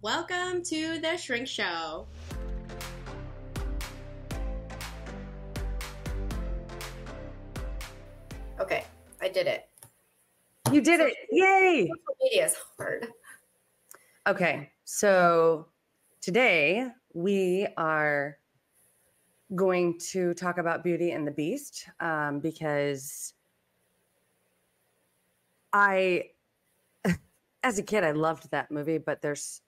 Welcome to the Shrink Show. Okay, I did it. You did it. Yay! Social media is hard. Okay, so today we are going to talk about Beauty and the Beast because as a kid, I loved that movie, but there's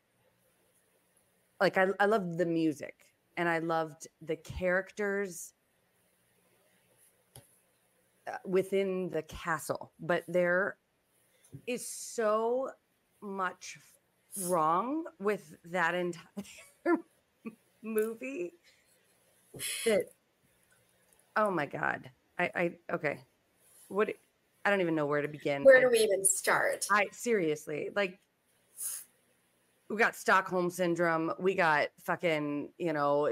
like, I loved the music and I loved the characters within the castle, but there is so much wrong with that entire movie that, oh my God. Okay. I don't even know where to begin. Where do we even start? Seriously, like, we got Stockholm syndrome. We got fucking, well,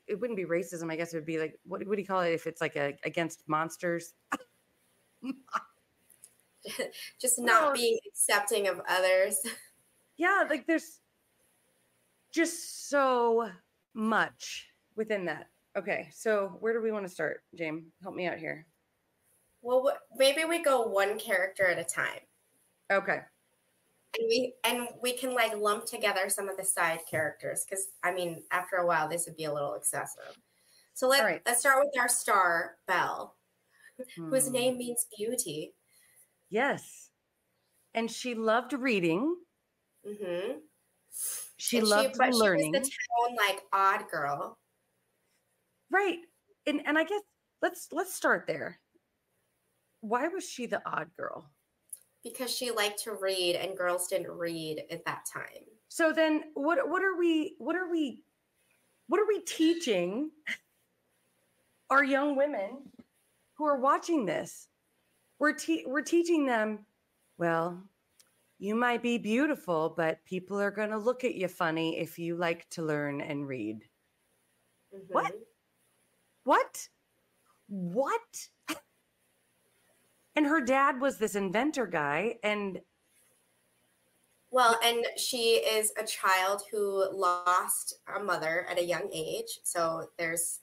it wouldn't be racism. I guess it would be like, what do you call it if it's like against monsters? Just not being accepting of others. Yeah, like there's just so much within that. Okay, so where do we want to start, James? Help me out here. Well, maybe we go one character at a time. Okay. And we can like lump together some of the side characters because I mean, after a while, this would be a little excessive. So let's start with our star, Belle, whose name means beauty. Yes, and she loved reading. Mm-hmm. She loved learning. She was the town like odd girl, right? And I guess let's start there. Why was she the odd girl? Because she liked to read and girls didn't read at that time. So then what are we teaching our young women who are watching this? We're teaching them, well, you might be beautiful, but people are going to look at you funny if you like to learn and read. Mm-hmm. What? And her dad was this inventor guy, and she is a child who lost a mother at a young age. So there's,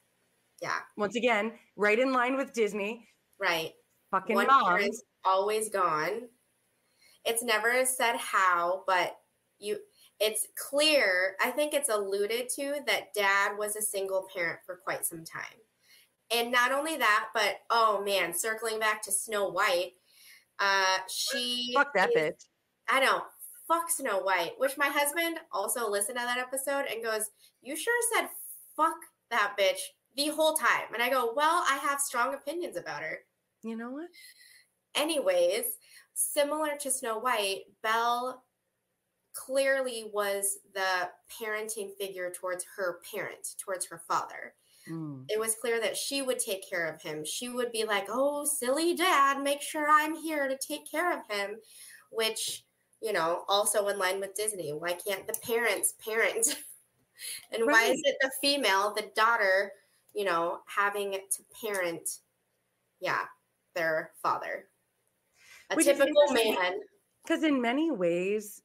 once again, right in line with Disney. Right. Fucking one moms. Parent's always gone. It's never said how, but it's clear. I think it's alluded to that dad was a single parent for quite some time. And not only that, but oh man, circling back to Snow White, fuck that bitch. I know, fuck Snow White. Which my husband also listened to that episode and goes, "You sure said fuck that bitch the whole time." And I go, "Well, I have strong opinions about her." You know what? Anyways, similar to Snow White, Belle clearly was the parenting figure towards her parent, towards her father. It was clear that she would take care of him. She would be like, "Oh, silly dad, make sure I'm here to take care of him," which, also in line with Disney. Why can't the parents parent? And right. Why is it the female, the daughter, having to parent, their father? Which typical man. Because in many ways,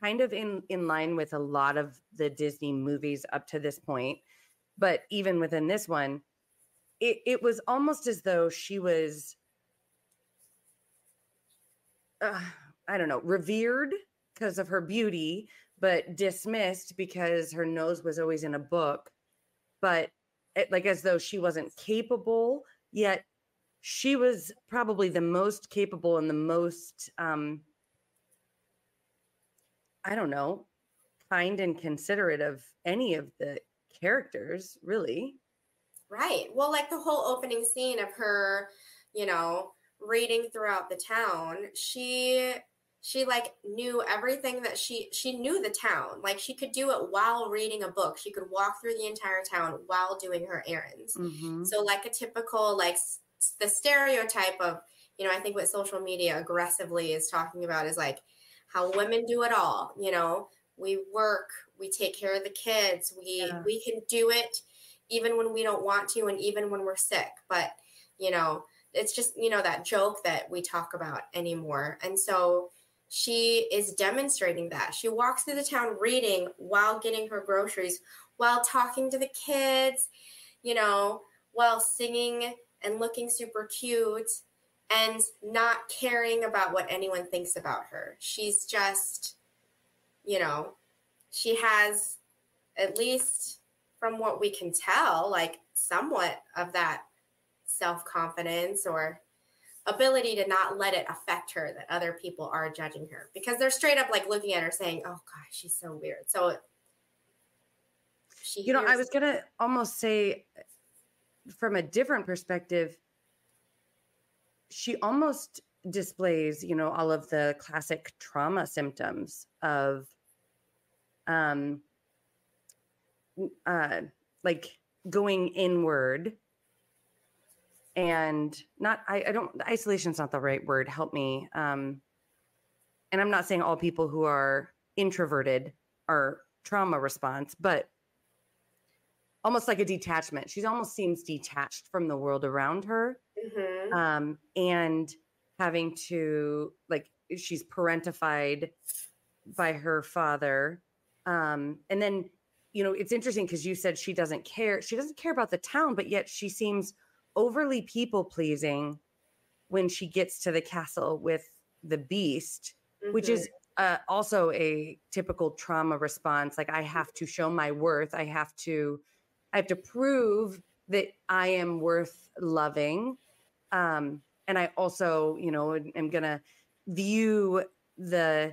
kind of in line with a lot of the Disney movies up to this point, but even within this one, it was almost as though she was, I don't know, revered because of her beauty, but dismissed because her nose was always in a book. But like as though she wasn't capable, yet she was probably the most capable and the most, I don't know, kind and considerate of any of the characters, really. Right. Well, like the whole opening scene of her, reading throughout the town, she like knew everything that she knew the town. Like she could do it while reading a book. She could walk through the entire town while doing her errands. Mm-hmm. So like a typical, like the stereotype of, I think what social media aggressively is talking about is like how women do it all. We work, we take care of the kids, we can do it even when we don't want to and even when we're sick. But, it's just, that joke that we talk about anymore. And so she is demonstrating that. She walks through the town reading while getting her groceries, while talking to the kids, while singing and looking super cute and not caring about what anyone thinks about her. She's just, she has, at least from what we can tell, like somewhat of that self-confidence or ability to not let it affect her that other people are judging her, because they're straight up like looking at her saying, oh gosh, she's so weird. So I was going to almost say from a different perspective, she almost displays, all of the classic trauma symptoms of like going inward. And isolation's not the right word. Help me. And I'm not saying all people who are introverted are trauma response, but almost like a detachment. She almost seems detached from the world around her. Mm-hmm. And having to, like, she's parentified by her father. And then, it's interesting because you said she doesn't care. She doesn't care about the town, but yet she seems overly people pleasing when she gets to the castle with the beast, mm-hmm. which is also a typical trauma response. Like, I have to show my worth. I have to prove that I am worth loving. And I also, am going to view the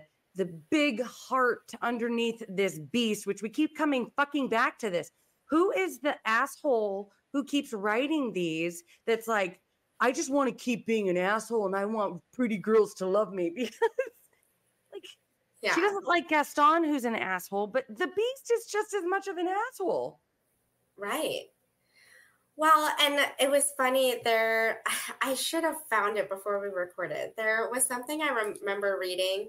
big heart underneath this beast, which we keep coming fucking back to this. Who is the asshole who keeps writing these that's like, I just want to keep being an asshole and I want pretty girls to love me? Because she doesn't like Gaston, who's an asshole, but the beast is just as much of an asshole. Right. Well, and it was funny there. I should have found it before we recorded. There was something I remember reading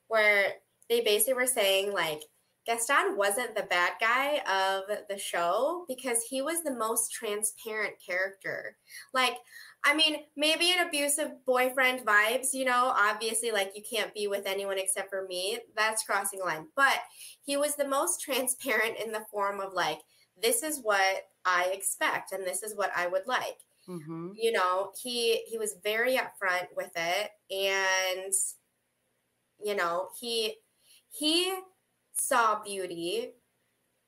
where they basically were saying, like, Gaston wasn't the bad guy of the show because he was the most transparent character. Like, I mean, maybe an abusive boyfriend vibes, obviously, like, you can't be with anyone except for me. That's crossing a line. But he was the most transparent in the form of, like, this is what I expect and this is what I would like. Mm-hmm. He was very upfront with it. And, he saw beauty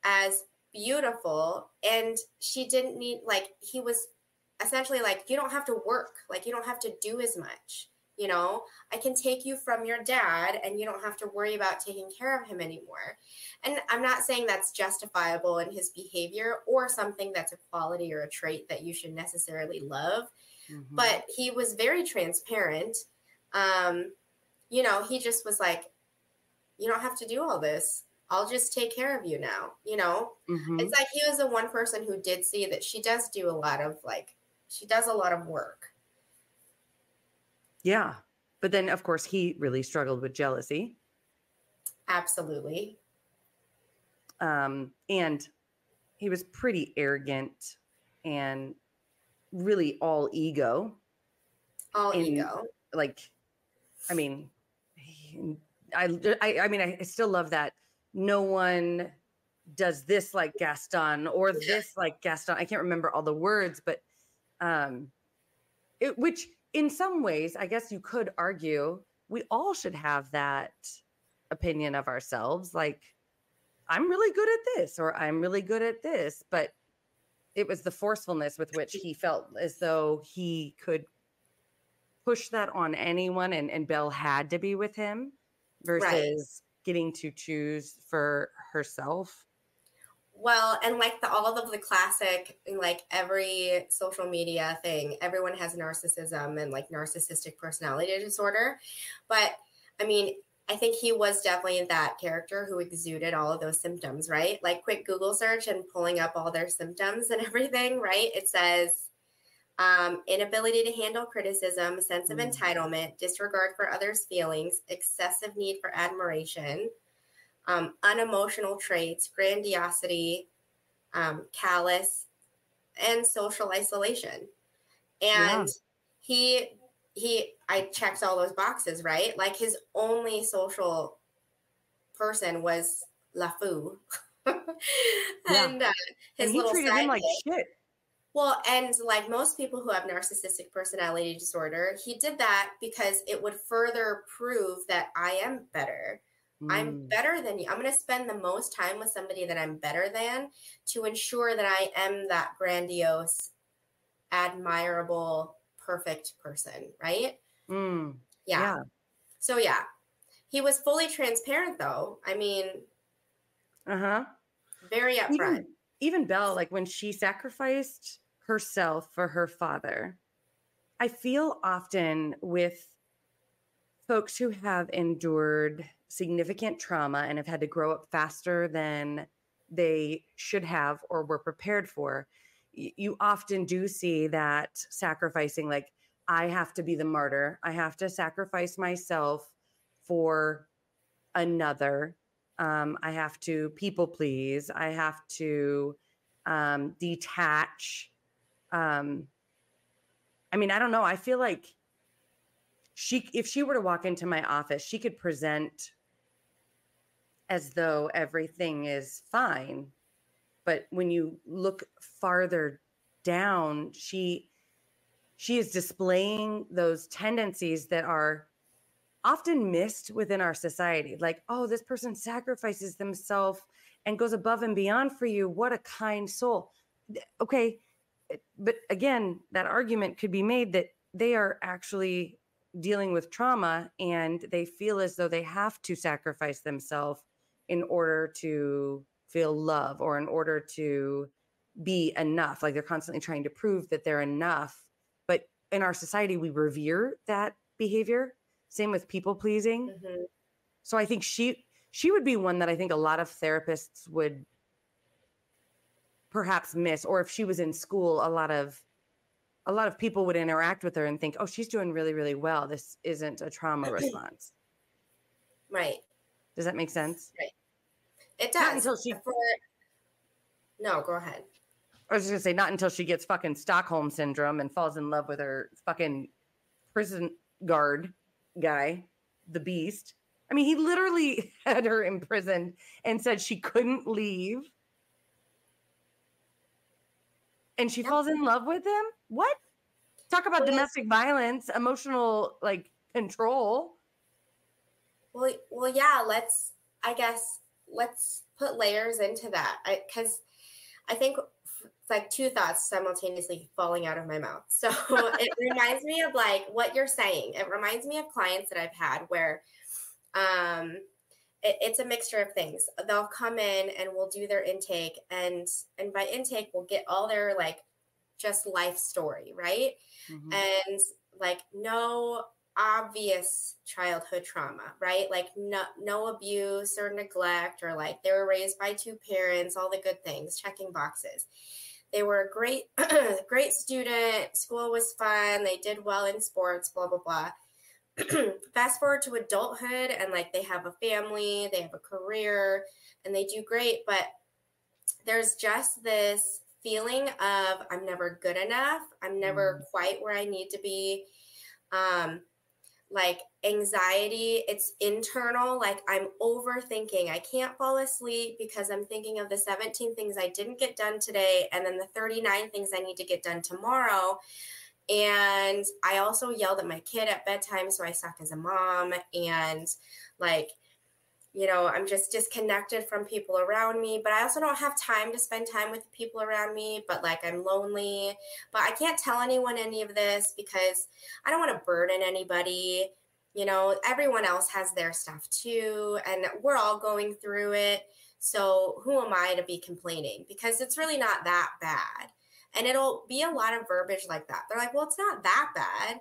as beautiful, and she didn't need, like, he was essentially like, you don't have to work, like, you don't have to do as much, I can take you from your dad and you don't have to worry about taking care of him anymore. And I'm not saying that's justifiable in his behavior or something that's a quality or a trait that you should necessarily love. Mm-hmm. But he was very transparent. He just was like, you don't have to do all this. I'll just take care of you now. Mm-hmm. It's like he was the one person who did see that she does do a lot of, like, she does a lot of work. Yeah. But then, of course, he really struggled with jealousy. Absolutely. And he was pretty arrogant and really all ego. Ego. Like, I mean, I still love that no one does this like Gaston or this like Gaston. I can't remember all the words, but which in some ways, I guess you could argue we all should have that opinion of ourselves. Like, I'm really good at this, or I'm really good at this, but it was the forcefulness with which he felt as though he could push that on anyone, and Belle had to be with him versus getting to choose for herself. Well, and like all of the classic, like every social media thing, everyone has narcissism and like narcissistic personality disorder. But I mean, I think he was definitely that character who exuded all of those symptoms, right? Like, quick Google search and pulling up all their symptoms and everything, right? It says inability to handle criticism, sense of entitlement, disregard for others' feelings, excessive need for admiration, unemotional traits, grandiosity, callous, and social isolation. And Yeah. I checked all those boxes, right? Like his only social person was LaFou. Yeah. And And his he little treated him like sidekick. shit. Well, and like most people who have narcissistic personality disorder, he did that because it would further prove that I am better. I'm Mm. better than you. I'm going to spend the most time with somebody that I'm better than to ensure that I am that grandiose, admirable, perfect person, right? Mm. Yeah. Yeah. So, yeah, he was fully transparent, though. I mean, Uh-huh. very upfront. Even Belle, like when she sacrificed herself for her father, I feel often with folks who have endured significant trauma and have had to grow up faster than they should have or were prepared for, you often do see that sacrificing, like, I have to be the martyr. I have to sacrifice myself for another. I have to people please. I have to detach. Um, I mean, I don't know. I feel like if she were to walk into my office, she could present as though everything is fine. But when you look farther down, she is displaying those tendencies that are often missed within our society. Like, oh, this person sacrifices themselves and goes above and beyond for you. What a kind soul. Okay. But again, that argument could be made that they are actually dealing with trauma and they feel as though they have to sacrifice themselves in order to feel love or in order to be enough. Like they're constantly trying to prove that they're enough. But in our society, we revere that behavior. Same with people pleasing. Mm-hmm. So I think she would be one that I think a lot of therapists would perhaps miss, or if she was in school, a lot of people would interact with her and think, oh, she's doing really, really well. This isn't a trauma response. Right. Does that make sense? Right. It Not does. until she, No, go ahead. I was just gonna say, not until she gets fucking Stockholm syndrome and falls in love with her fucking prison guard guy, the beast. I mean, he literally had her imprisoned and said she couldn't leave. And she Yep. falls in love with him? What? Talk about domestic violence, emotional like control. Well, yeah. Let's put layers into that. Because I think it's like two thoughts simultaneously falling out of my mouth. So it reminds me of like what you're saying. It reminds me of clients that I've had where, it's a mixture of things. They'll come in and we'll do their intake, and by intake we'll get all their like just life story, right? Mm-hmm. And like no obvious childhood trauma, right? Like no abuse or neglect, or like they were raised by two parents, all the good things, checking boxes. They were a great great student, school was fun, they did well in sports, blah blah blah. Fast forward to adulthood and like they have a family, they have a career, and they do great, but there's just this feeling of I'm never good enough, I'm never quite where I need to be. Like anxiety, it's internal, like I'm overthinking. I can't fall asleep because I'm thinking of the 17 things I didn't get done today and then the 39 things I need to get done tomorrow. And I also yelled at my kid at bedtime, so I suck as a mom. And like, I'm just disconnected from people around me, but I also don't have time to spend time with the people around me, but like I'm lonely, but I can't tell anyone any of this because I don't want to burden anybody. Everyone else has their stuff too, and we're all going through it. So who am I to be complaining? Because it's really not that bad. And it'll be a lot of verbiage like that. They're like, well, it's not that bad.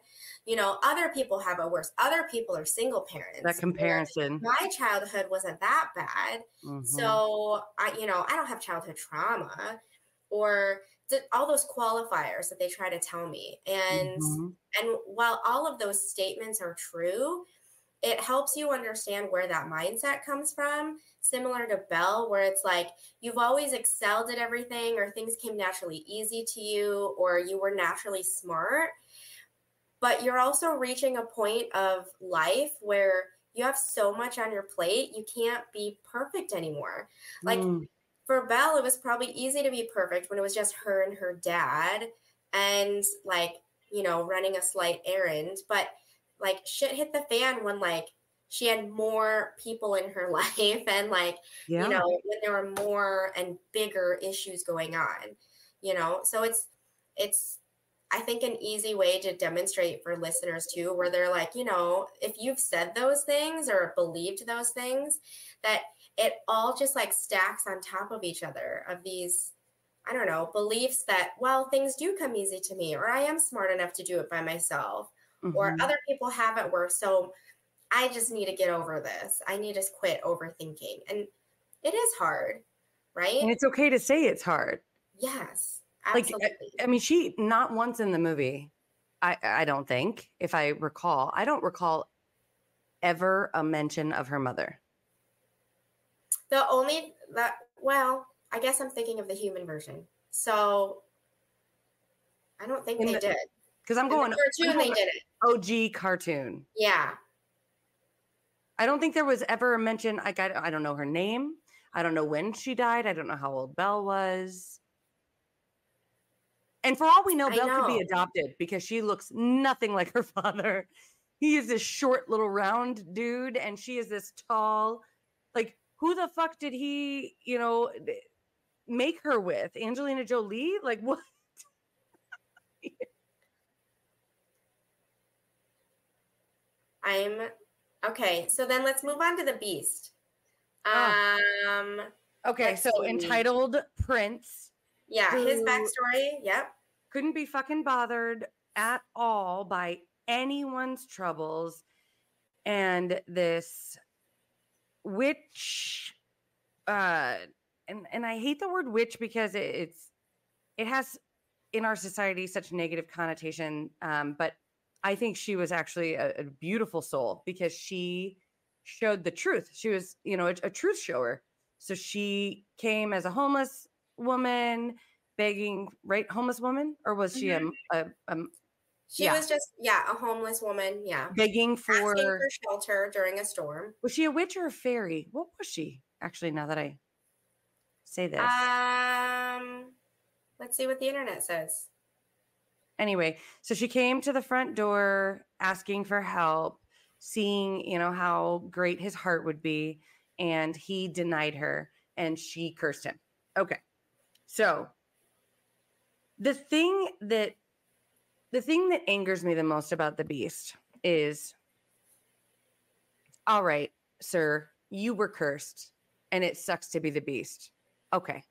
Other people have it worse. Other people are single parents. That comparison. My childhood wasn't that bad. Mm-hmm. So I don't have childhood trauma or all those qualifiers that they try to tell me. And while all of those statements are true, it helps you understand where that mindset comes from, similar to Belle, where it's like you've always excelled at everything, or things came naturally easy to you, or you were naturally smart. But you're also reaching a point of life where you have so much on your plate, you can't be perfect anymore. Like for Belle, it was probably easy to be perfect when it was just her and her dad and like, you know, running a slight errand. But like shit hit the fan when like she had more people in her life and like, you know, when there were more and bigger issues going on, you know? So it's, I think an easy way to demonstrate for listeners too, where they're like, you know, if you've said those things or believed those things, that it all just like stacks on top of each other of these, I don't know, beliefs that, well, things do come easy to me, or I am smart enough to do it by myself, or other people have it worse. So I just need to get over this. I need to quit overthinking. And it is hard, right? And it's okay to say it's hard. Yes. Absolutely. Like, I mean, she not once in the movie, I don't think, if I recall, I don't recall ever a mention of her mother. Well, I guess I'm thinking of the human version. So I don't think they did. Because I'm going cartoon, they did it. OG cartoon. Yeah. I don't think there was ever a mention. Like, I don't know her name. I don't know when she died. I don't know how old Belle was. And for all we know, Belle could be adopted because she looks nothing like her father. He is this short little round dude, and she is this tall. Like, who the fuck did he, you know, make her with? Angelina Jolie? Like, what? Okay. So then let's move on to the Beast. Okay, so entitled Prince. Yeah, his backstory. Yep. Couldn't be fucking bothered at all by anyone's troubles. And this witch, and I hate the word witch because it has in our society such negative connotation. But I think she was actually a beautiful soul because she showed the truth. She was, you know, a truth shower. So she came as a homeless woman begging, right? Homeless woman? Or was she she was just, a homeless woman. Yeah. Begging for shelter during a storm. Was she a witch or a fairy? What was she? Actually, now that I say this. Let's see what the internet says. Anyway, so she came to the front door asking for help, seeing, you know, how great his heart would be. And he denied her and she cursed him. Okay. So the thing that angers me the most about the Beast is, all right, sir, you were cursed and it sucks to be the Beast. Okay.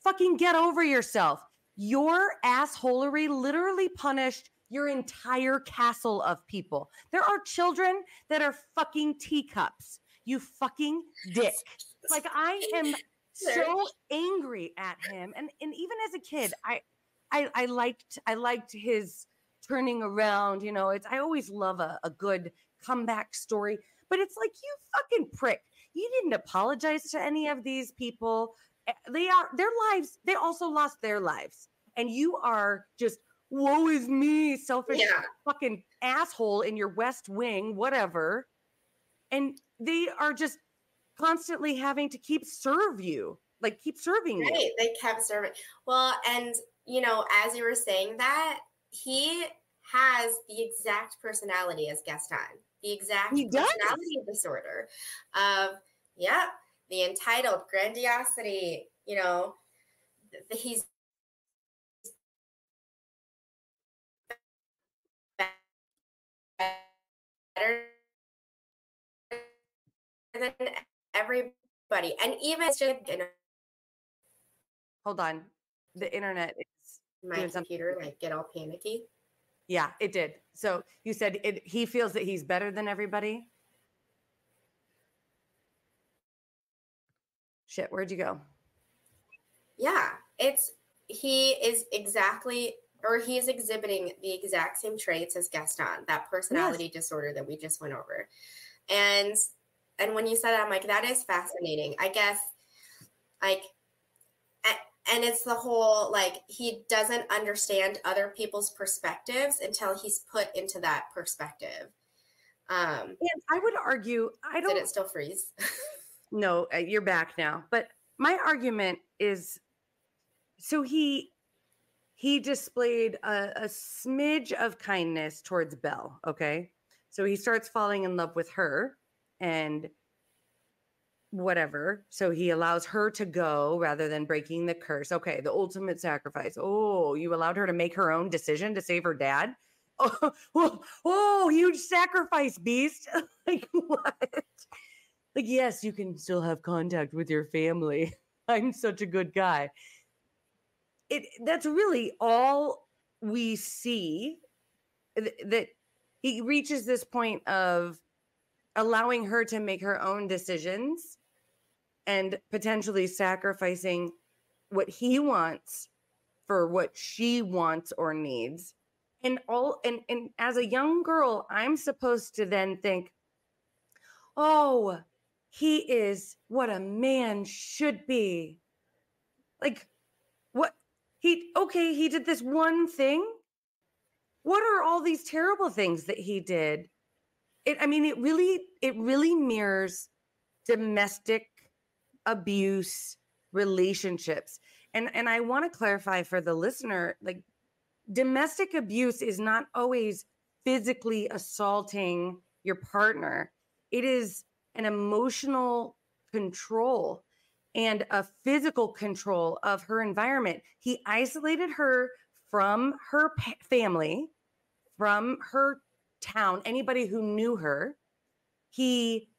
Fucking get over yourself. Your assholery literally punished your entire castle of people. There are children that are fucking teacups. You fucking dick. Like, I am so angry at him. And even as a kid, I liked his turning around. You know, I always love a good comeback story. But it's like, you fucking prick. You didn't apologize to any of these people. Their lives, they also lost their lives. And you are just, woe is me, selfish fucking asshole in your West Wing, whatever. And they are just constantly having to keep serving you. Right, they kept serving. Well, and, you know, as you were saying that, he has the exact personality as Gaston. The exact personality disorder of, the entitled grandiosity, you know, he's better than everybody. And even it's just, hold on. The internet is my computer like get all panicky. Yeah, it did. So you said he feels that he's better than everybody. Shit, where'd you go? Yeah, he is exactly or he is exhibiting the exact same traits as Gaston, that personality disorder that we just went over. And when you said that, I'm like, that is fascinating. I guess, like, and it's the whole, like, he doesn't understand other people's perspectives until he's put into that perspective. And I would argue, did it still freeze? No, you're back now. But my argument is, so he displayed a smidge of kindness towards Belle. Okay, so he starts falling in love with her and whatever. So he allows her to go rather than breaking the curse. Okay, the ultimate sacrifice. Oh, you allowed her to make her own decision to save her dad. Oh, huge sacrifice, beast. Like, what? Like, yes, you can still have contact with your family. I'm such a good guy. That's really all we see, that he reaches this point of allowing her to make her own decisions and potentially sacrificing what he wants for what she wants or needs. And as a young girl, I'm supposed to then think, oh, he is what a man should be. Like, what he did this one thing. What are all these terrible things that he did? It really mirrors domestic abuse relationships. And I want to clarify for the listener, like, domestic abuse is not always physically assaulting your partner. It is an emotional control and a physical control of her environment. He isolated her from her family, from her town, anybody who knew her. He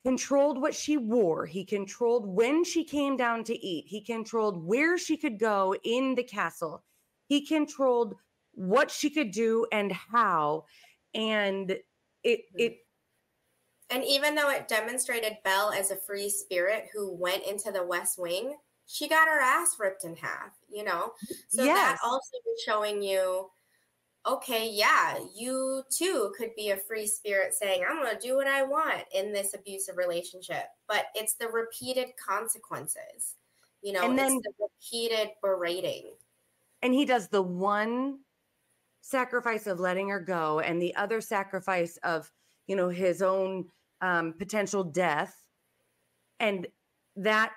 controlled what she wore. He controlled when she came down to eat. He controlled where she could go in the castle. He controlled what she could do and how. And and even though it demonstrated Belle as a free spirit who went into the West Wing, she got her ass ripped in half, you know? So that also is showing you, okay, yeah, you too could be a free spirit saying, I'm going to do what I want in this abusive relationship. But it's the repeated consequences, you know, and then, it's the repeated berating. And he does the one sacrifice of letting her go and the other sacrifice of, you know, his own potential death. And that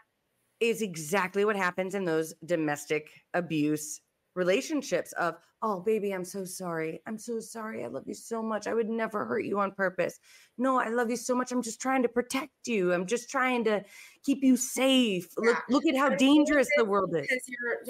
is exactly what happens in those domestic abuse relationships of, oh, baby, I'm so sorry. I'm so sorry. I love you so much. I would never hurt you on purpose. No, I love you so much. I'm just trying to protect you. I'm just trying to keep you safe. Yeah. Look at how dangerous the world is.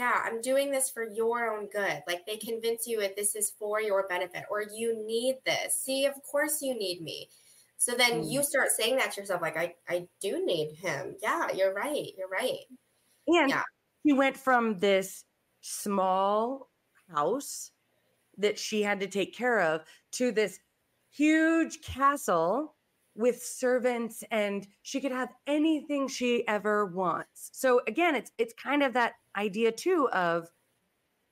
I'm doing this for your own good. Like, they convince you that this is for your benefit or you need this. See, of course you need me. So then you start saying that to yourself, like, I do need him. Yeah, you're right. You're right. And he went from this small house that she had to take care of to this huge castle with servants, and she could have anything she ever wants. So again, it's kind of that idea too of,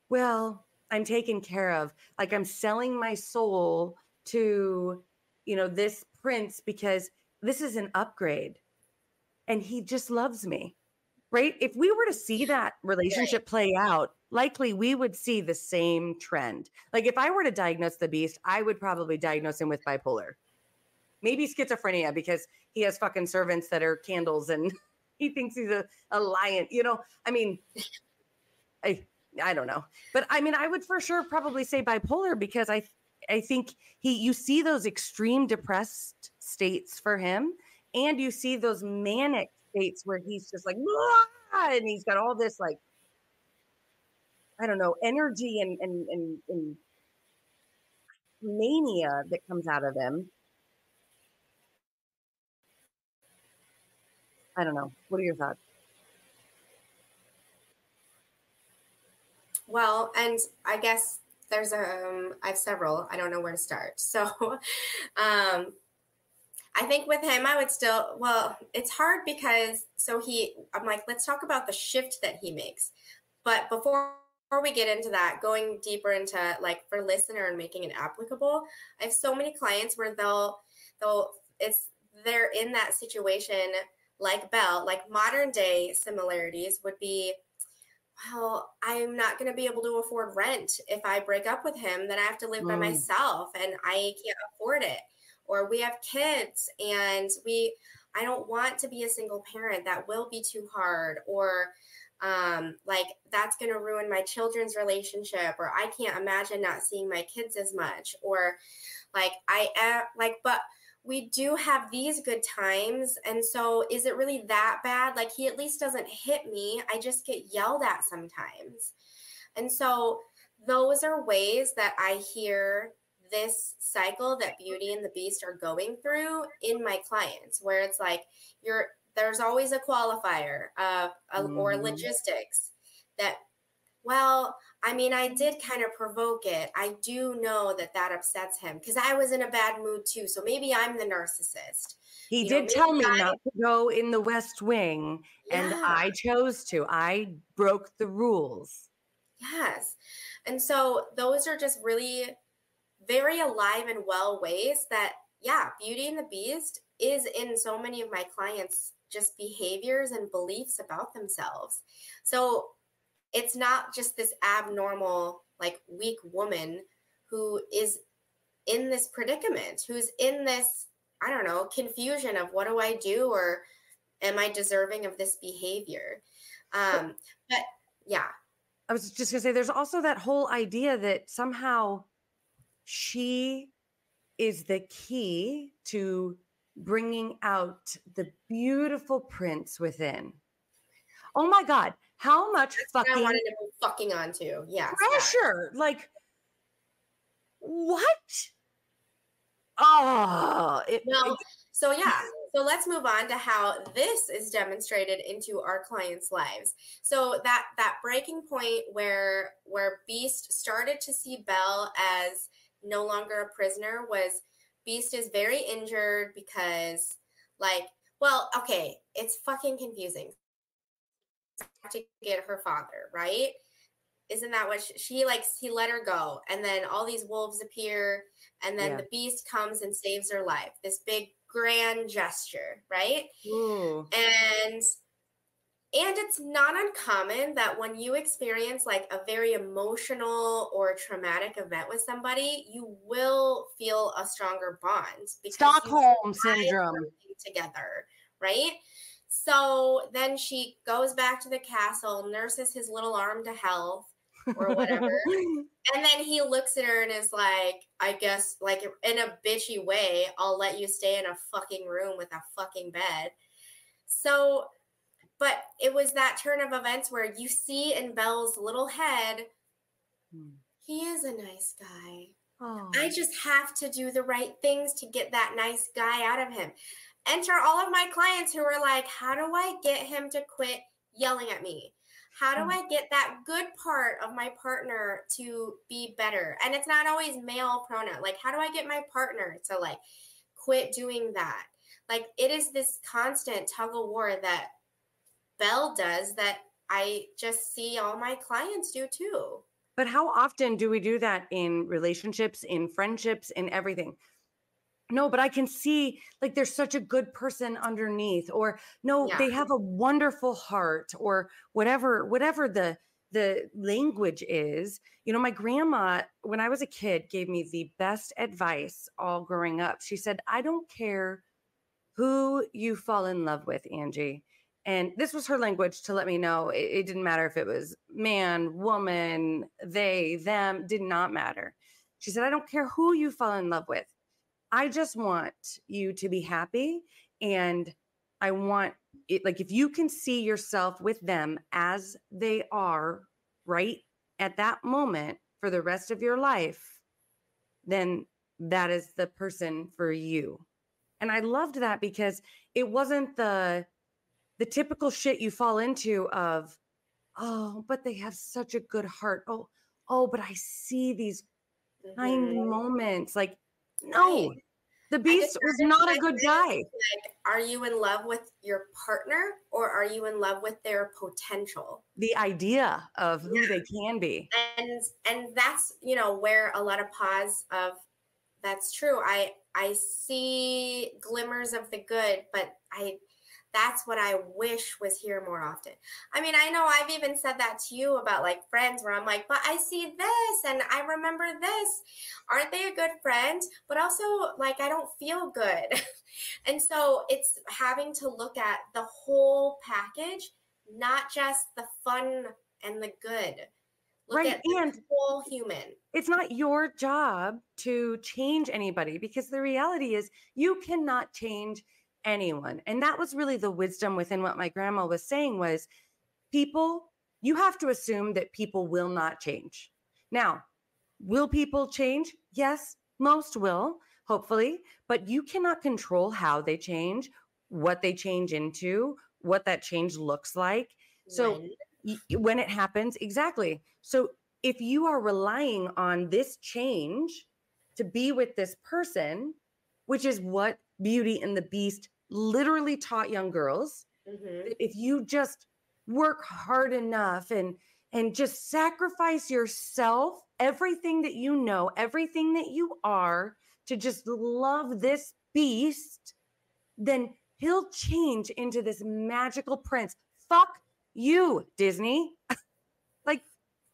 well, I'm taken care of. Like, I'm selling my soul to, you know, this prince because this is an upgrade and he just loves me. Right? If we were to see that relationship play out, likely we would see the same trend. Like, if I were to diagnose the beast, I would probably diagnose him with bipolar. Maybe schizophrenia, because he has fucking servants that are candles and he thinks he's a lion. You know, I mean, I don't know. But I mean, I would for sure probably say bipolar, because I think you see those extreme depressed states for him, and you see those manic states where he's just like, ah! And he's got all this, like, I don't know, energy and mania that comes out of him. I don't know. What are your thoughts? Well, and I guess there's I have several. I don't know where to start. So I think with him, I would still, well, it's hard because I'm like, let's talk about the shift that he makes. But before we get into that, going deeper into like for listener and making it applicable, I have so many clients where they'll it's they're in that situation like Belle, like modern day similarities would be, well, I'm not going to be able to afford rent if I break up with him, then I have to live by Mm, myself and I can't afford it. Or we have kids and I don't want to be a single parent. That will be too hard. Or like that's going to ruin my children's relationship. Or I can't imagine not seeing my kids as much. Or like I am like, but we do have these good times. And so is it really that bad? Like he at least doesn't hit me. I just get yelled at sometimes. And so those are ways that I hear this cycle that Beauty and the Beast are going through in my clients, where it's like there's always a qualifier or mhm. logistics that, well, I mean, I did kind of provoke it. I do know that that upsets him because I was in a bad mood too. So maybe I'm the narcissist. He You know, did maybe tell me I, not to go in the West Wing, and yeah, I chose to. I broke the rules. yes. And so those are just really very alive and well ways that, yeah, Beauty and the Beast is in so many of my clients' just behaviors and beliefs about themselves. So it's not just this abnormal, like weak woman who is in this predicament, who's in this, I don't know, confusion of what do I do or am I deserving of this behavior? But But yeah, I was just gonna say, there's also that whole idea that somehow she is the key to bringing out the beautiful prince within. Oh my God, how much that's what I fucking wanted to move fucking onto. Yes, that. pressure? Like, what? Oh, Well, so yeah, so let's move on to how this is demonstrated into our clients' lives. So that breaking point where Beast started to see Belle as no longer a prisoner was Beast is very injured because like, well, okay, it's fucking confusing to get her father, right? Isn't that what she likes? He let her go, and then all these wolves appear, and then yeah. the beast comes and saves her life. This big grand gesture, right? Ooh. And it's not uncommon that when you experience like a very emotional or traumatic event with somebody, you will feel a stronger bond because you Stockholm survived syndrome. something together, right? So then she goes back to the castle, nurses his little arm to health or whatever. And then he looks at her and is like, I guess, like in a bitchy way, I'll let you stay in a fucking room with a fucking bed. So, but it was that turn of events where you see in Belle's little head, he is a nice guy. Oh. I just have to do the right things to get that nice guy out of him. Enter all of my clients who are like, how do I get him to quit yelling at me? How do I get that good part of my partner to be better? And it's not always male pronoun. Like, how do I get my partner to like quit doing that? Like, it is this constant tug of war that Belle does that I just see all my clients do too. But how often do we do that in relationships, in friendships, in everything? No, but I can see like there's such a good person underneath, or no, Yeah. they have a wonderful heart, or whatever the language is. You know, my grandma, when I was a kid, gave me the best advice all growing up. She said, I don't care who you fall in love with, Angie. And this was her language to let me know it didn't matter if it was man, woman, they, them, did not matter. She said, I don't care who you fall in love with. I just want you to be happy. And I want it, like, if you can see yourself with them as they are right at that moment for the rest of your life, then that is the person for you. And I loved that because it wasn't the typical shit you fall into of, oh, but they have such a good heart. Oh, but I see these kind Mm-hmm. moments. Like, Right. no, The I Beast was decided not in a good my head, guy. like, are you in love with your partner or are you in love with their potential? The idea of who they can be. And that's, you know, where a lot of pause of that's true. I see glimmers of the good, but that's what I wish was here more often. I mean, I know I've even said that to you about like friends where I'm like, but I see this and I remember this. Aren't they a good friend? But also, like, I don't feel good. And so it's having to look at the whole package, not just the fun and the good. Look Right. at the And whole human. it's not your job to change anybody, because the reality is you cannot change anyone. And that was really the wisdom within what my grandma was saying was, people, you have to assume that people will not change. Now, will people change? Yes, most will, hopefully, but you cannot control how they change, what they change into, what that change looks like. So when it happens, exactly. So if you are relying on this change to be with this person, which is what Beauty and the Beast literally taught young girls, if you just work hard enough and just sacrifice yourself, everything that you know, everything that you are, to just love this beast, then he'll change into this magical prince. Fuck you, Disney. Like,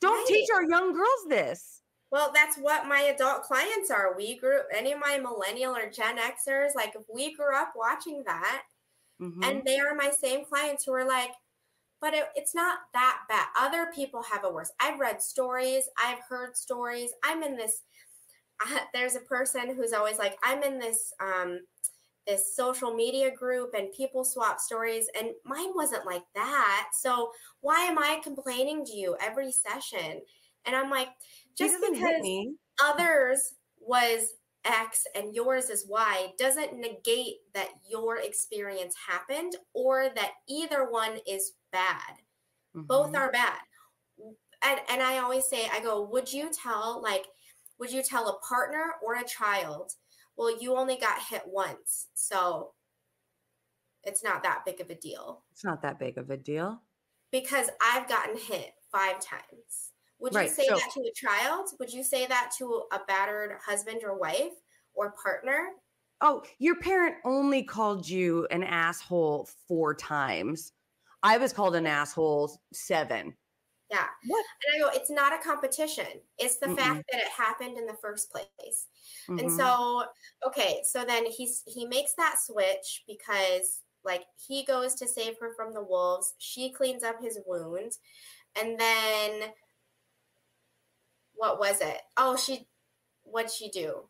don't teach our young girls this. Well, that's what my adult clients are. We grew, any of my millennial or Gen Xers, like if we grew up watching that, and they are my same clients who are like, but it's not that bad. Other people have it worse. I've read stories. I've heard stories. I'm in this, there's a person who's always like, I'm in this, this social media group and people swap stories, and mine wasn't like that. So why am I complaining to you every session? And I'm like, just because others was X and yours is Y doesn't negate that your experience happened or that either one is bad. Both are bad. And I always say, I go, would you tell a partner or a child, well, you only got hit once, so it's not that big of a deal? It's not that big of a deal. Because I've gotten hit 5 times. Would you say that to a child? Would you say that to a battered husband or wife or partner? Oh, your parent only called you an asshole 4 times. I was called an asshole 7. Yeah. What? And I go, it's not a competition. It's the fact that it happened in the first place. And so, okay, so then he makes that switch because like he goes to save her from the wolves. She cleans up his wound. And then what was it? Oh, what'd she do?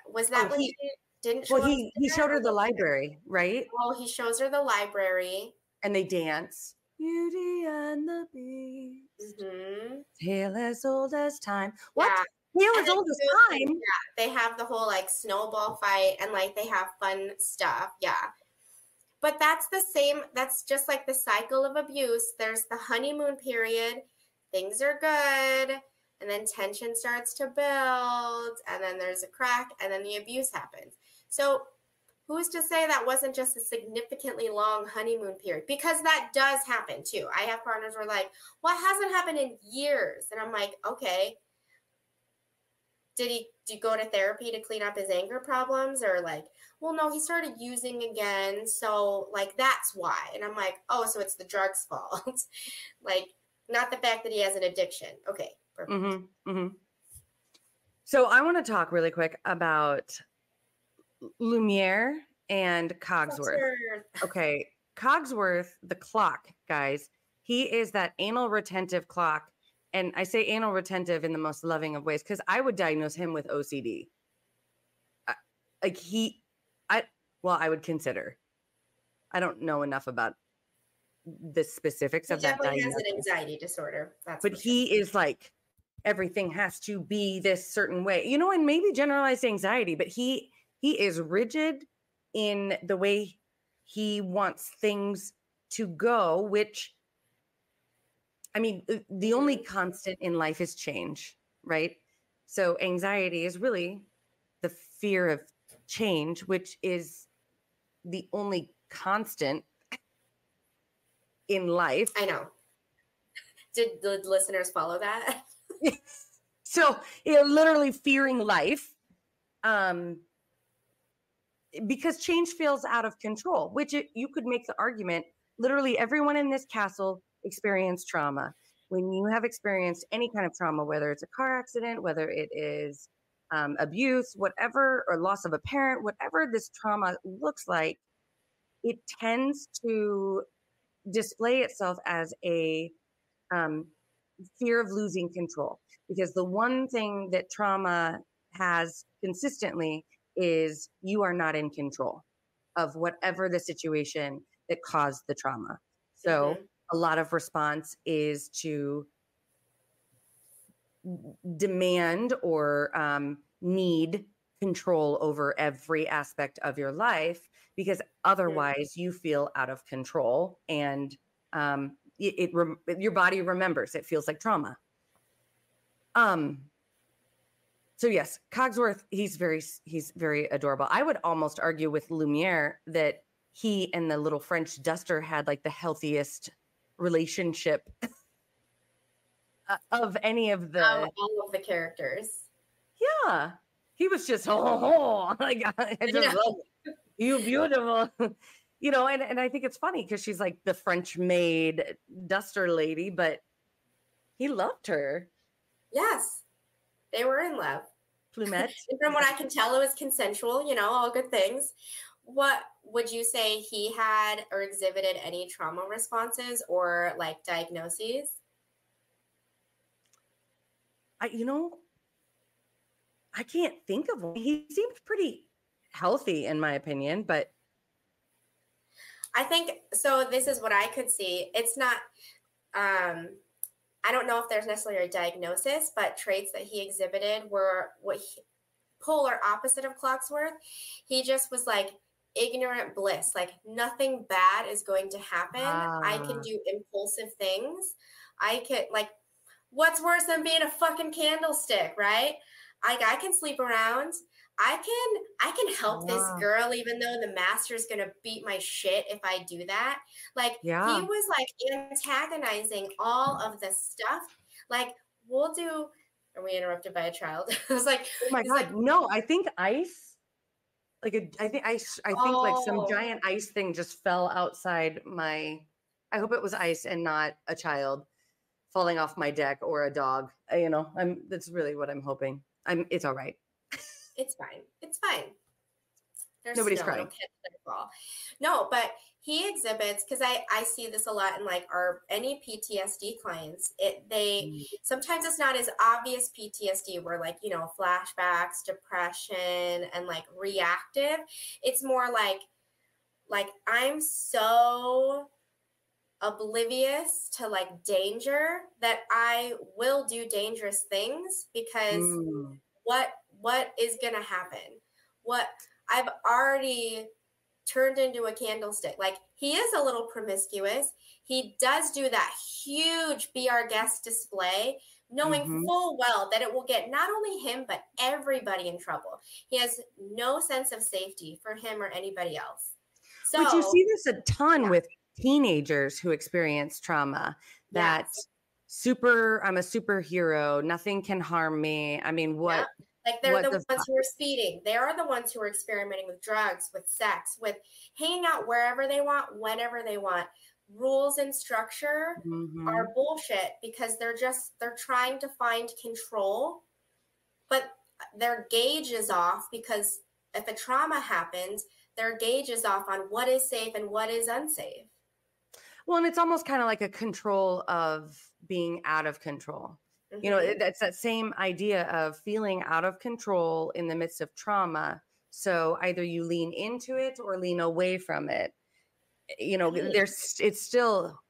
Was that when she didn't show up? Well, he showed her the library, right? Oh, he shows her the library. And they dance. Beauty and the Beast. Tale as old as time. What? Tale as old as time? Yeah, they have the whole like snowball fight and like they have fun stuff. Yeah. But that's the same. That's just like the cycle of abuse. There's the honeymoon period. Things are good. And then tension starts to build. And then there's a crack. And then the abuse happens. So who's to say that wasn't just a significantly long honeymoon period? Because that does happen too. I have partners who are like, well, it hasn't happened in years. And I'm like, okay. Did you go to therapy to clean up his anger problems? Or like, well, no, he started using again. So like, that's why. And I'm like, oh, so it's the drugs' fault. Like, not the fact that he has an addiction. Okay, perfect. So I want to talk really quick about Lumiere and Cogsworth. Okay, Cogsworth, the clock, guys. He is that anal retentive clock. And I say anal retentive in the most loving of ways because I would diagnose him with OCD. I would consider. I don't know enough about the specifics of that diagnosis. He definitely has an anxiety disorder. But he is like, everything has to be this certain way, you know, and maybe generalized anxiety, but he is rigid in the way he wants things to go, which, I mean, the only constant in life is change, right? So anxiety is really the fear of change, which is the only constant in life. I know. Did the listeners follow that? So literally fearing life, because change feels out of control, which you could make the argument, literally everyone in this castle experienced trauma. When you have experienced any kind of trauma, whether it's a car accident, whether it is abuse, whatever, or loss of a parent, whatever this trauma looks like, it tends to display itself as a fear of losing control. Because the one thing that trauma has consistently is you are not in control of whatever the situation that caused the trauma. So a lot of response is to demand or need control over every aspect of your life, because otherwise you feel out of control, and your body remembers. It feels like trauma. So yes, Cogsworth, he's very adorable. I would almost argue with Lumiere that he and the little French duster had like the healthiest relationship of any of all of the characters. Yeah, he was just like I just love you, beautiful. You know, and I think it's funny because she's like the French maid duster lady, but he loved her. Yes, they were in love. Plumette. And from what I can tell, it was consensual, you know, all good things. What would you say he had or exhibited any trauma responses or like diagnoses? I can't think of one. He seemed pretty healthy in my opinion, but I think so. This is what I could see. It's not, I don't know if there's necessarily a diagnosis, but traits that he exhibited were polar opposite of Cogsworth. He just was like ignorant bliss, like nothing bad is going to happen. I can do impulsive things. I could like, what's worse than being a fucking candlestick, right? I can sleep around. I can help this girl even though the master's gonna beat my shit if I do that. Like he was like antagonizing all of the stuff. Like we'll do. Are we interrupted by a child? I was like, oh my god, like, no! I think ice. Like I think like some giant ice thing just fell outside my. I hope it was ice and not a child falling off my deck or a dog. You know, that's really what I'm hoping. It's all right. It's fine. It's fine. There's nobody's crying. No, but he exhibits, because I see this a lot in like any PTSD clients. Sometimes it's not as obvious PTSD where like, you know, flashbacks, depression, and like reactive. It's more like I'm so oblivious to like danger that I will do dangerous things because what is going to happen? What I've already turned into a candlestick. Like he is a little promiscuous. He does do that huge Be Our Guest display, knowing full well that it will get not only him, but everybody in trouble. He has no sense of safety for him or anybody else. So, but you see this a ton with teenagers who experience trauma, that I'm a superhero. Nothing can harm me. I mean, what? Yeah. Like they're the ones who are speeding. They are the ones who are experimenting with drugs, with sex, with hanging out wherever they want, whenever they want. Rules and structure are bullshit because they're trying to find control, but their gauge is off because if a trauma happens, their gauge is off on what is safe and what is unsafe. Well, and it's almost kind of like a control of being out of control. You know, that's that same idea of feeling out of control in the midst of trauma. So either you lean into it or lean away from it. You know, it's still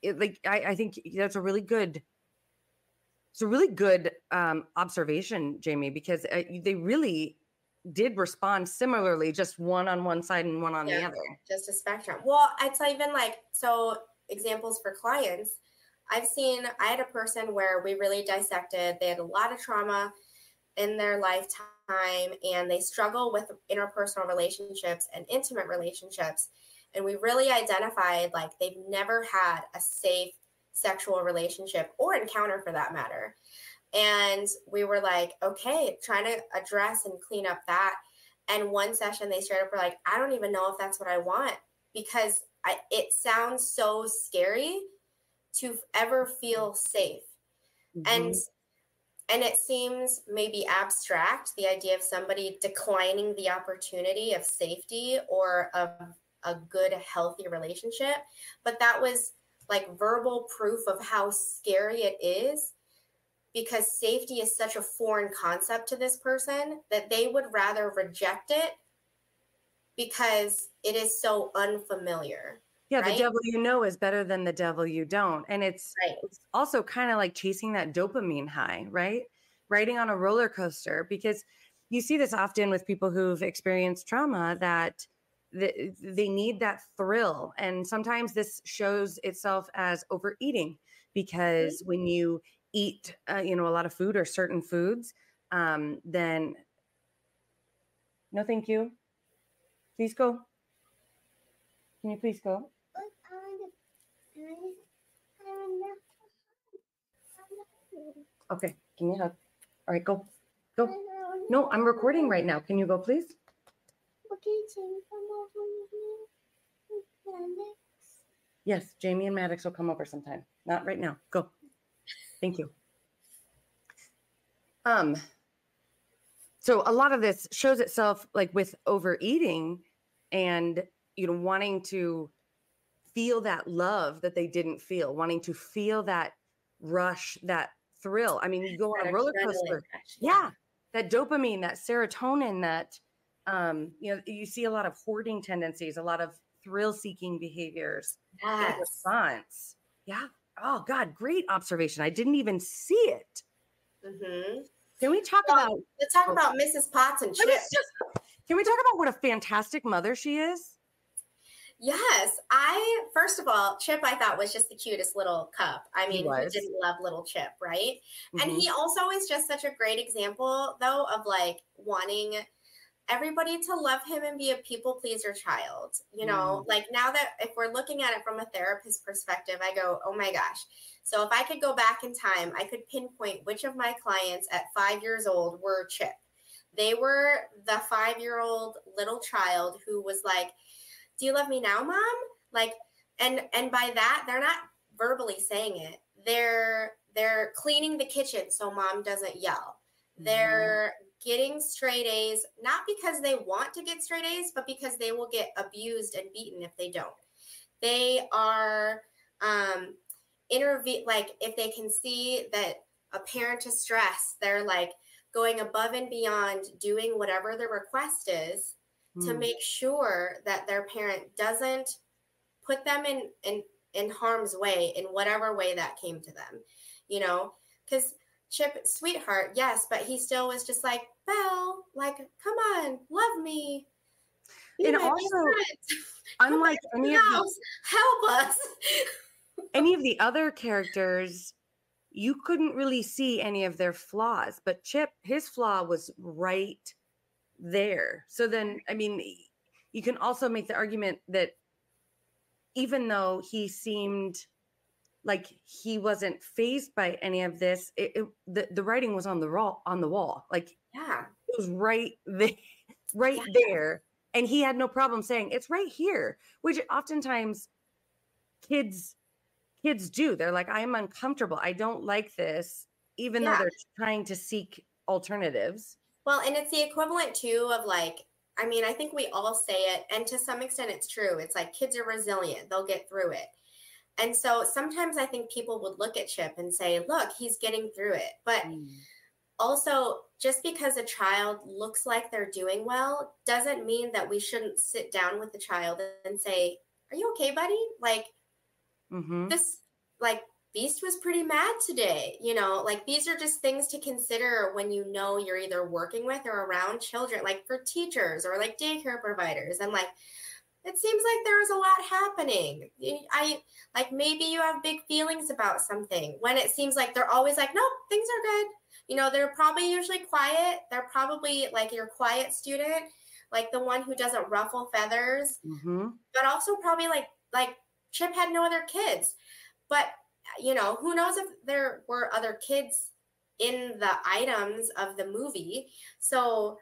like, I think that's a really good, observation, Jamie, because they really did respond similarly, just one on one side and one on the other. Just a spectrum. Well, it's even like, so examples for clients. I had a person where we really dissected. They had a lot of trauma in their lifetime. time and they struggle with interpersonal relationships and intimate relationships. And we really identified like they've never had a safe sexual relationship or encounter for that matter. And we were like, okay, trying to address and clean up that. And one session they straight up were like, I don't even know if that's what I want because it sounds so scary to ever feel safe. Mm-hmm. And it seems maybe abstract, the idea of somebody declining the opportunity of safety or of a good, healthy relationship. But that was like verbal proof of how scary it is because safety is such a foreign concept to this person that they would rather reject it because it is so unfamiliar. Yeah, right? The devil you know is better than the devil you don't. And it's also kind of like chasing that dopamine high, right? Riding on a roller coaster, because you see this often with people who've experienced trauma that they need that thrill. And sometimes this shows itself as overeating because when you eat, a lot of food or certain foods, then no, thank you. Please go. Can you please go? Okay, give me a hug. All right, go. Go. No, I'm recording right now. Can you go, please? Yes, Jamie and Maddox will come over sometime. Not right now. Go. Thank you. So a lot of this shows itself like with overeating and, wanting to feel that love that they didn't feel, wanting to feel that rush, that thrill. I mean, you go on a roller coaster. Yeah. That dopamine, that serotonin, that, you see a lot of hoarding tendencies, a lot of thrill seeking behaviors in response. Yeah. Oh God, great observation. I didn't even see it. Mm-hmm. Can we talk about? Let's talk about Mrs. Potts and Chip. Can we talk about what a fantastic mother she is? Yes. First of all, Chip, I thought was just the cutest little cup. I mean, who didn't love little Chip, right? Mm-hmm. And he also is just such a great example, though, of like wanting everybody to love him and be a people pleaser child. Like now that if we're looking at it from a therapist perspective, I go, oh my gosh. So if I could go back in time, I could pinpoint which of my clients at 5 years old were Chip. They were the 5-year-old little child who was like, do you love me now, Mom? Like, and by that, they're not verbally saying it. They're cleaning the kitchen so Mom doesn't yell. Mm-hmm. They're getting straight A's, not because they want to get straight A's, but because they will get abused and beaten if they don't. They are like if they can see that a parent is stressed, they're like going above and beyond doing whatever the request is to make sure that their parent doesn't put them in harm's way in whatever way that came to them, because Chip, sweetheart, yes, but he still was just like, Belle, like, come on, love me. And also, unlike any of help us. Any of the other characters, you couldn't really see any of their flaws, but Chip, his flaw was right there. So then, I mean, you can also make the argument that even though he seemed like he wasn't fazed by any of this, the writing was on the wall. Like, yeah, it was right there, there. And he had no problem saying it's right here, which oftentimes kids do. They're like, I am uncomfortable. I don't like this, even though they're trying to seek alternatives. Well, and it's the equivalent too of like, I mean, I think we all say it, and to some extent it's true. It's like kids are resilient. They'll get through it. And so sometimes I think people would look at Chip and say, look, he's getting through it. But also, just because a child looks like they're doing well doesn't mean that we shouldn't sit down with the child and say, are you okay, buddy? Like, this, like, Beast was pretty mad today. Like, these are just things to consider when you're either working with or around children, like for teachers or like daycare providers. And like, it seems like there's a lot happening. I like maybe you have big feelings about something when it seems like they're always like, nope, things are good. You know, they're probably usually quiet. They're probably like your quiet student, like the one who doesn't ruffle feathers, but also probably like Chip had no other kids. But, you know, who knows if there were other kids in the items of the movie. So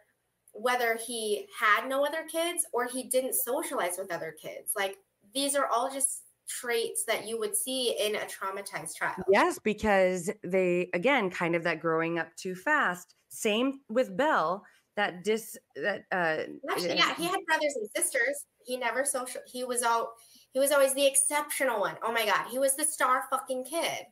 whether he had no other kids or he didn't socialize with other kids, like these are all just traits that you would see in a traumatized child. Yes, because they, again, kind of that growing up too fast. Same with Belle. Actually, yeah, he had brothers and sisters. He never social. He was always the exceptional one. Oh my God, he was the star fucking kid.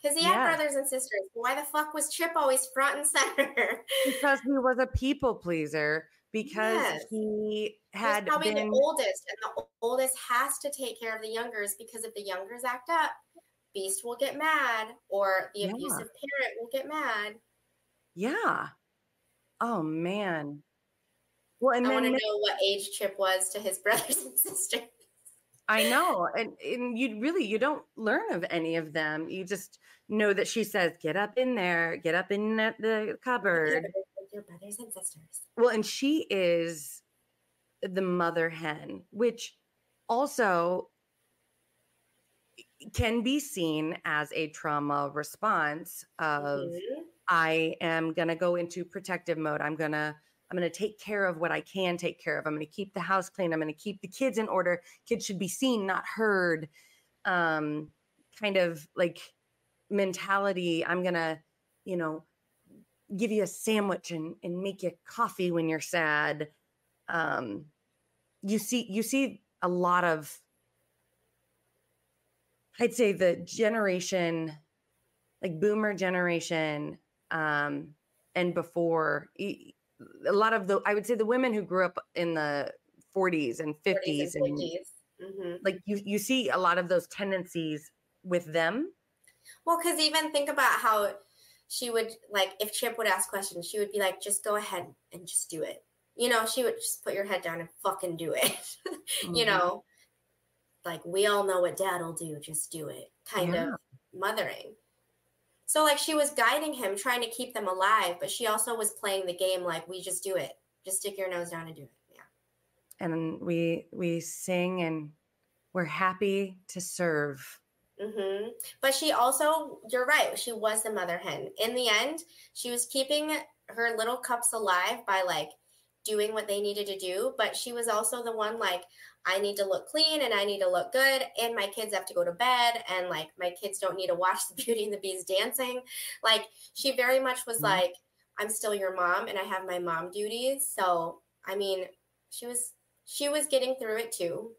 Because he had brothers and sisters. Why the fuck was Chip always front and center? Because he was a people pleaser. Because he had probably the oldest, and the oldest has to take care of the youngers, because if the youngers act up, Beast will get mad, or the abusive parent will get mad. Yeah. Oh man. Well, and I want to know what age Chip was to his brothers and sisters. I know. And you don't learn of any of them. You just know that she says, get up in there, get up in the cupboard. With your brothers and sisters. Well, and she is the mother hen, which also can be seen as a trauma response of, I am going to go into protective mode. I'm going to take care of what I can take care of. I'm going to keep the house clean. I'm going to keep the kids in order. Kids should be seen, not heard. Kind of like mentality. I'm going to, you know, give you a sandwich and make you coffee when you're sad. You see a lot of, I'd say the generation, like boomer generation, and before, a lot of I would say the women who grew up in the 40s and 50s and 50s. Like you see a lot of those tendencies with them. Well, because even think about how she would, like, if Chip would ask questions, she would be like, just go ahead and just do it. You know, she would just put your head down and fucking do it. You know, like, we all know what dad will do. Just do it. Kind of mothering. So, like, she was guiding him, trying to keep them alive, but she also was playing the game like, we just do it. Just stick your nose down and do it. Yeah. And we sing and we're happy to serve. But she also, you're right, she was the mother hen. In the end, she was keeping her little cups alive by, like, doing what they needed to do. But she was also the one, like, I need to look clean and I need to look good, and my kids have to go to bed, and, like, my kids don't need to watch the Beauty and the Beast dancing. Like, she very much was like, I'm still your mom and I have my mom duties. So, I mean, she was getting through it too.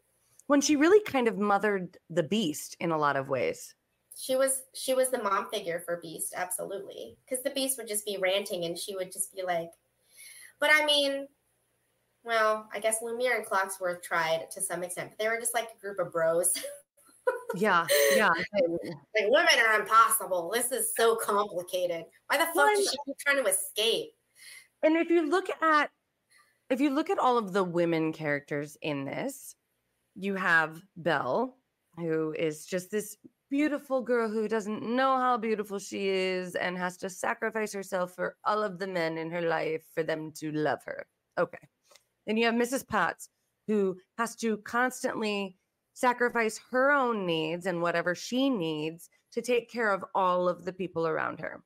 When she really kind of mothered the Beast in a lot of ways. She was the mom figure for Beast, absolutely. Because the Beast would just be ranting and she would just be like, but I mean, well, I guess Lumiere and Clocksworth tried to some extent, but they were just like a group of bros. Yeah. Like, women are impossible. This is so complicated. Why the fuck does she keep trying to escape? And if you look at all of the women characters in this, you have Belle, who is just this beautiful girl who doesn't know how beautiful she is and has to sacrifice herself for all of the men in her life for them to love her. Okay. Then you have Mrs. Potts, who has to constantly sacrifice her own needs and whatever she needs to take care of all of the people around her.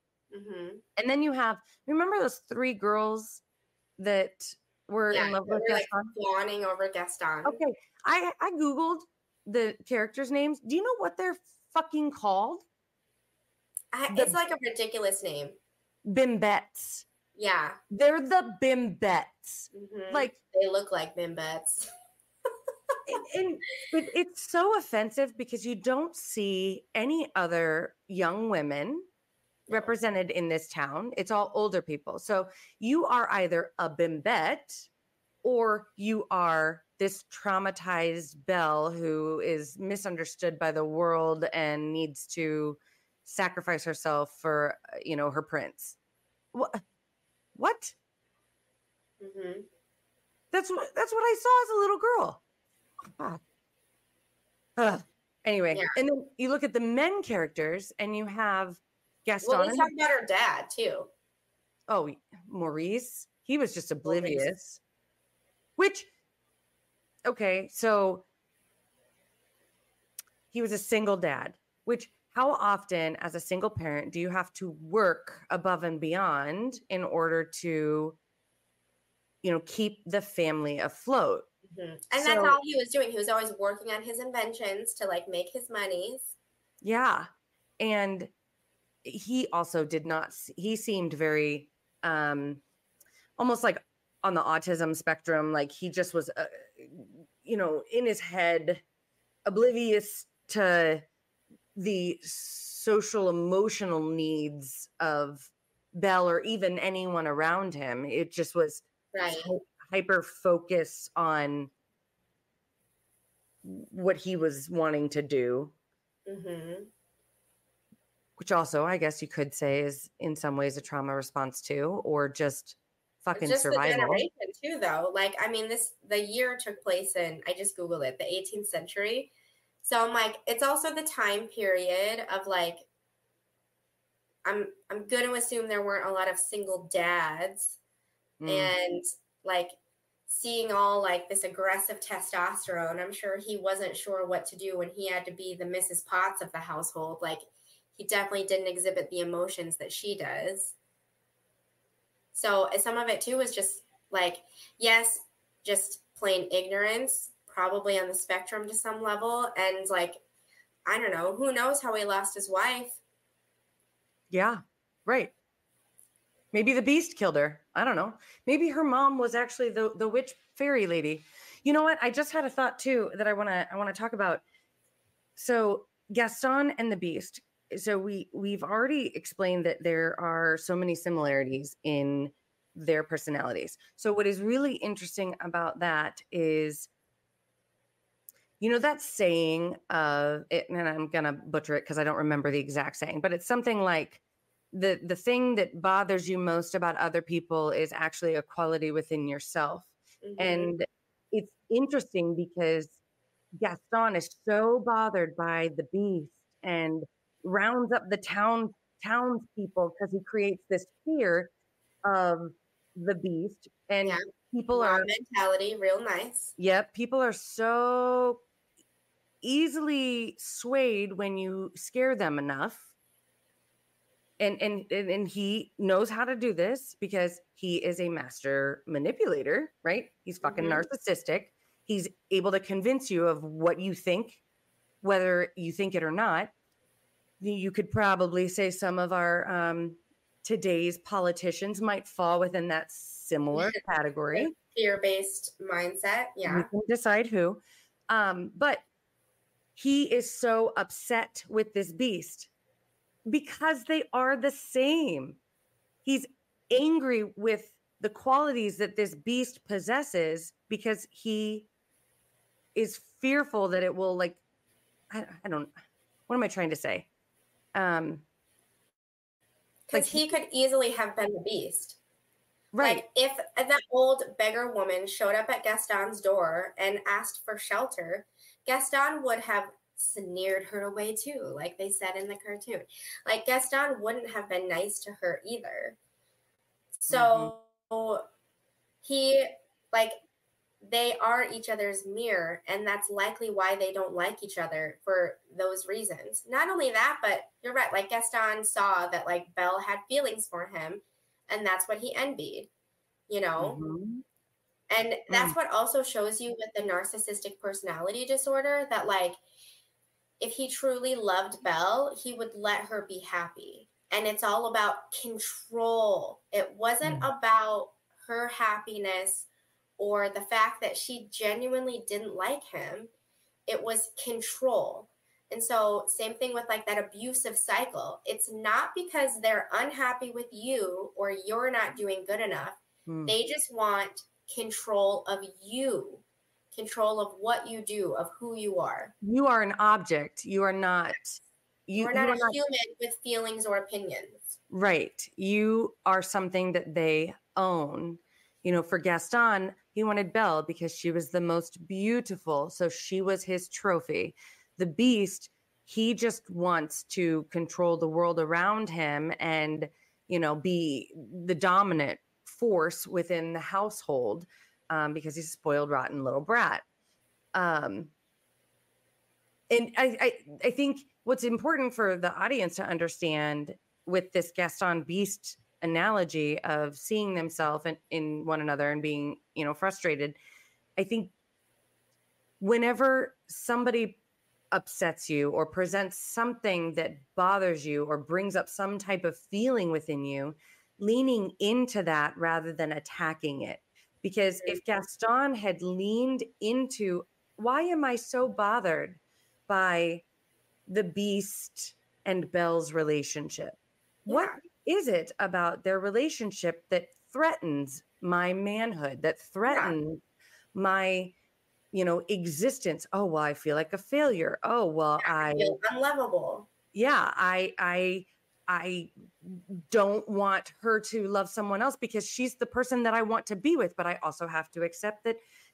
And then you have, remember those three girls that were in love with Gaston? Like fawning over Gaston. Okay. I Googled the characters' names. Do you know what they're fucking called? It's like a ridiculous name. Bimbettes. Yeah. They're the Bimbettes. Like, they look like Bimbettes. and it's so offensive because you don't see any other young women represented in this town. It's all older people. So you are either a Bimbette or you are this traumatized Belle who is misunderstood by the world and needs to sacrifice herself for, her prince. What? That's what I saw as a little girl. Ah. Ugh. Anyway, Yeah. and then you look at the men characters and you have Gaston. Well, let's talk about her dad too. Oh, Maurice. He was just oblivious. Maurice. Which, okay, so he was a single dad, which how often as a single parent do you have to work above and beyond in order to, keep the family afloat? Mm-hmm. And that's all he was doing. He was always working on his inventions to like make his monies. Yeah. And he also he seemed very, almost like on the autism spectrum. Like he just was, in his head, oblivious to the social emotional needs of Belle or even anyone around him. It just was right. Hyper focus on what he was wanting to do. Mm-hmm. Which also, I guess you could say is in some ways a trauma response too, or just fucking just survival. The generation too, though. Like, I mean, the year took place in, I just Googled it, the 18th century. So I'm like, it's also the time period of like, I'm going to assume there weren't a lot of single dads and like seeing all like this aggressive testosterone. I'm sure he wasn't sure what to do when he had to be the Mrs. Potts of the household. Like he definitely didn't exhibit the emotions that she does. So some of it too is just like, yes, just plain ignorance, probably on the spectrum to some level. And like, I don't know, who knows how he lost his wife. Yeah, right. Maybe the beast killed her. I don't know. Maybe her mom was actually the witch fairy lady. You know what? I just had a thought too that I want to talk about. So Gaston and the beast. So we've already explained that there are so many similarities in their personalities. So what is really interesting about that is, that saying of it, and I'm gonna butcher it because I don't remember the exact saying, but it's something like the thing that bothers you most about other people is actually a quality within yourself. Mm-hmm. And it's interesting because Gaston is so bothered by the beast and rounds up the townspeople because he creates this fear of the beast. And people mob mentality, real nice. Yep, people are so easily swayed when you scare them enough. And he knows how to do this because he is a master manipulator, right? He's fucking narcissistic. He's able to convince you of what you think, whether you think it or not. You could probably say some of our today's politicians might fall within that similar category. Fear-based mindset, yeah. You can decide who. But he is so upset with this beast because they are the same. He's angry with the qualities that this beast possesses because he is fearful that it will, like, I don't, what am I trying to say? Because like he could easily have been the beast. Right. Like if that old beggar woman showed up at Gaston's door and asked for shelter, Gaston would have sneered her away too, like they said in the cartoon. Like Gaston wouldn't have been nice to her either. So he, like, they are each other's mirror, and that's likely why they don't like each other for those reasons. Not only that, but you're right, like Gaston saw that like Belle had feelings for him, and that's what he envied, And that's what also shows you with the narcissistic personality disorder that like if he truly loved Belle, he would let her be happy. And it's all about control. It wasn't about her happiness or the fact that she genuinely didn't like him. It was control. And so same thing with like that abusive cycle. It's not because they're unhappy with you or you're not doing good enough. They just want control of you, control of what you do, of who you are. You are an object. You are not. You're not a human with feelings or opinions. Right. You are something that they own. For Gaston, He wanted Belle because she was the most beautiful. So she was his trophy. The Beast, he just wants to control the world around him and, be the dominant force within the household, because he's a spoiled, rotten little brat. And I think what's important for the audience to understand with this Gaston Beast analogy of seeing themselves in one another and being, frustrated, I think whenever somebody upsets you or presents something that bothers you or brings up some type of feeling within you, leaning into that rather than attacking it. Because if Gaston had leaned into, why am I so bothered by the Beast and Belle's relationship? What is it about their relationship that threatens my manhood, that threatens my, existence? Oh, well, I feel like a failure. Oh, well, I feel unlovable. Yeah, I don't want her to love someone else because she's the person that I want to be with, but I also have to accept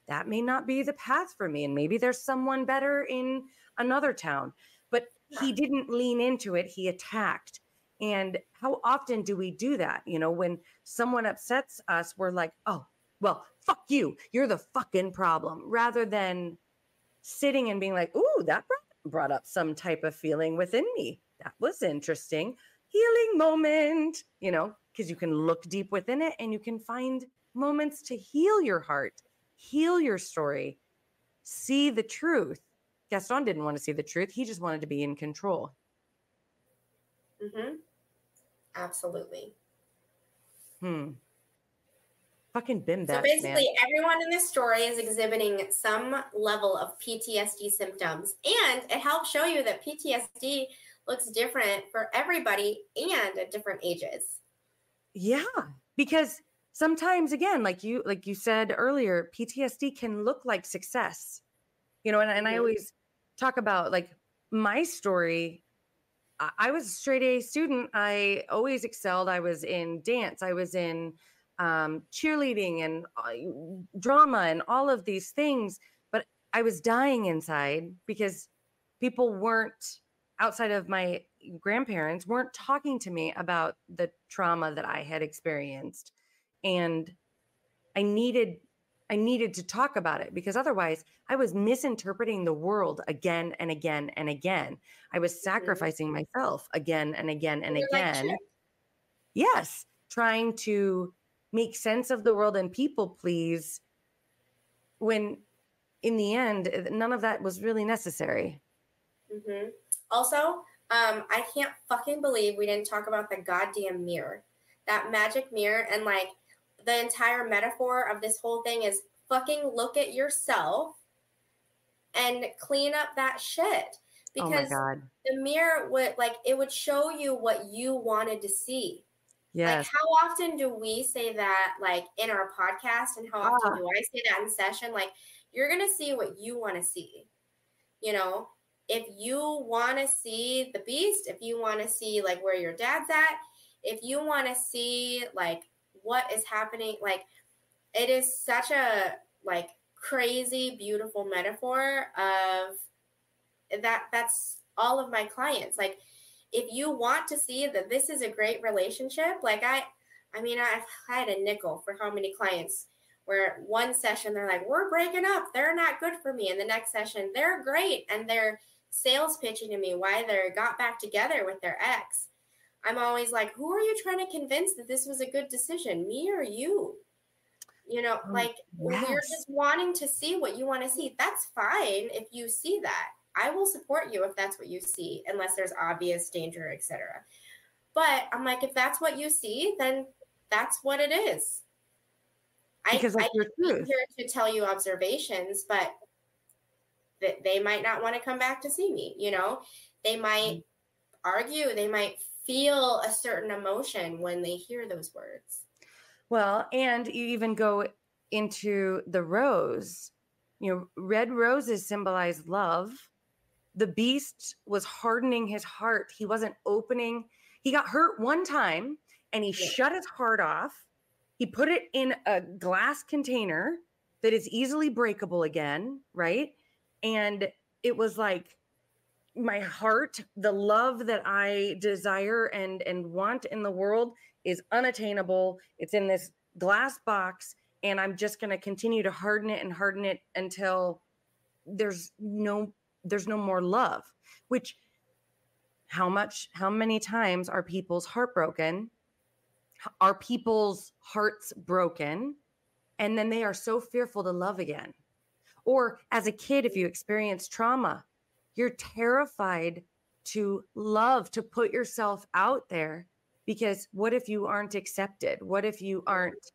that may not be the path for me. And maybe there's someone better in another town, but he didn't lean into it. He attacked. And how often do we do that? When someone upsets us, we're like, oh, well, fuck you. You're the fucking problem, rather than sitting and being like, ooh, that brought up some type of feeling within me. That was interesting. Healing moment, because you can look deep within it and you can find moments to heal your heart, heal your story, see the truth. Gaston didn't want to see the truth. He just wanted to be in control. Mm-hmm. Absolutely. Fucking bimbap. So basically, everyone in this story is exhibiting some level of PTSD symptoms, and it helps show you that PTSD looks different for everybody and at different ages. Yeah, because sometimes, again, like you said earlier, PTSD can look like success, and I always talk about like my story. I was a straight A student. I always excelled. I was in dance. I was in cheerleading and drama and all of these things. But I was dying inside because people weren't, outside of my grandparents, weren't talking to me about the trauma that I had experienced. And I needed to talk about it, because otherwise I was misinterpreting the world again and again and again. I was sacrificing myself again and again and again. Like, yes, trying to make sense of the world and people please, when in the end, none of that was really necessary. Mm-hmm. Also, I can't fucking believe we didn't talk about the goddamn mirror. That magic mirror, and like the entire metaphor of this whole thing is fucking look at yourself and clean up that shit. Because the mirror would show you what you wanted to see. Yes. Like, how often do we say that, like, in our podcast, and how often do I say that in session? Like, you're going to see what you want to see. If you want to see the Beast, if you want to see, like, where your dad's at, if you want to see, like, what is happening, like, it is such a, like, crazy, beautiful metaphor of that's all of my clients. Like, if you want to see that this is a great relationship, like I had a nickel for how many clients where one session they're like, we're breaking up, they're not good for me. And the next session, they're great. And they're sales pitching to me why they got back together with their ex. I'm always like, who are you trying to convince that this was a good decision, me or you? Like, you're just wanting to see what you want to see. That's fine if you see that. I will support you if that's what you see, unless there's obvious danger, etc. But I'm like, if that's what you see, then that's what it is. I can't be here to tell you observations, but they might not want to come back to see me. They might argue, they might feel a certain emotion when they hear those words. Well, and you even go into the rose. Red roses symbolize love. The Beast was hardening his heart. He wasn't opening. He got hurt one time and he shut his heart off. He put it in a glass container that is easily breakable again, right? And it was like my heart, the love that I desire and want in the world is unattainable. It's in this glass box, and I'm just going to continue to harden it until there's no more love. Which, how many times are people's heartbroken? Are people's hearts broken? And then they are so fearful to love again. Or as a kid, if you experience trauma, you're terrified to love, to put yourself out there, because what if you aren't accepted? What if you aren't,